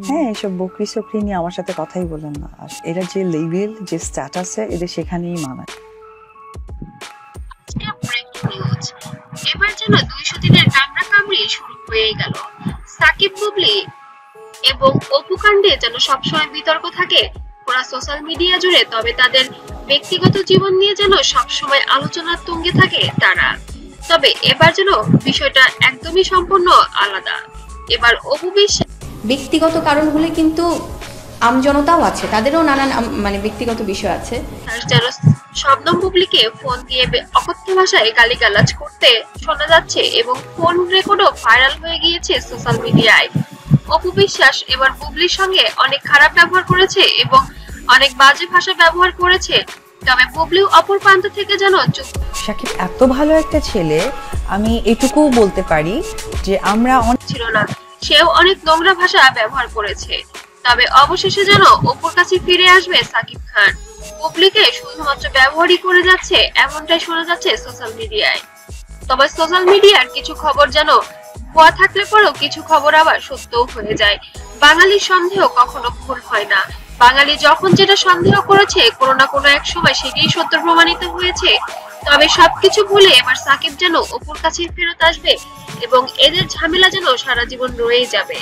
হ্যাঁ, এসব বকরি চকরি নিয়ে আমার সাথে কথাই বলেন না। আর এরা যে লেভেল, যে স্ট্যাটাসে, এদের সেখানেই মানায়। ব্রেকিং নিউজ, এবার যেন 200 দিনের কামড়া কামড়ি শুরু হয়ে গেল। সাকিব বুবলি এবং অপু কাণ্ডে যেন সবসময় বিতর্ক থাকে পুরো সোশ্যাল মিডিয়া জুড়ে, তবে তাদের ব্যক্তিগত জীবন নিয়ে যেন সবসময় আলোচনার তুঙ্গে থাকে তারা। তবে এবার যেন বিষয়টা একদমই সম্পূর্ণ আলাদা। এবার অপু বিশ্বাস ব্যক্তিগত কারণ হলে কিন্তু আমজনতাও আছে, তাদেরও নানান মানে ব্যক্তিগত বিষয় আছে। যেন শবনম বুবলিকে ফোন দিয়ে অকথ্য ভাষায় গালিগালাজ করতে শোনা যাচ্ছে এবং ফোন রেকর্ডও ভাইরাল হয়ে গিয়েছে সোশ্যাল মিডিয়ায়। অপু বিশ্বাস এবার বুবলির সঙ্গে অনেক খারাপ ব্যবহার করেছে এবং অনেক বাজে ভাষা ব্যবহার করেছে। তবে বুবলিও অপর প্রান্ত থেকে যেন চুপ সাকিব এত ভালো একটা ছেলে, আমি এটুকু বলতে পারি যে আমরা ছিল না, সেও অনেক নোংরা ভাষা ব্যবহার করেছে। তবে অবশেষে যেন অপুর কাছে ফিরে আসবে সাকিব খান। বুবলিকে শুধুমাত্র ব্যবহারই করে যাচ্ছে এমনটাই শোনা যাচ্ছে সোশ্যাল মিডিয়ায়। তবে সোশ্যাল মিডিয়ার কিছু খবর যেন ভুয়া থাকলে পরেও কিছু খবর আবার সত্যও হয়ে যায়। বাঙালির সন্দেহ কখনো ভুল হয় না। বাঙালি যখন যেটা সন্দেহ করেছে কোনো না কোনো এক সময় সেটাই সত্য প্রমাণিত হয়েছে। তবে সবকিছু ভুলে এবার সাকিব যেন অপুর কাছে ফেরত আসবে এবং এদের ঝামেলা যেন সারা জীবন রয়েই যাবে।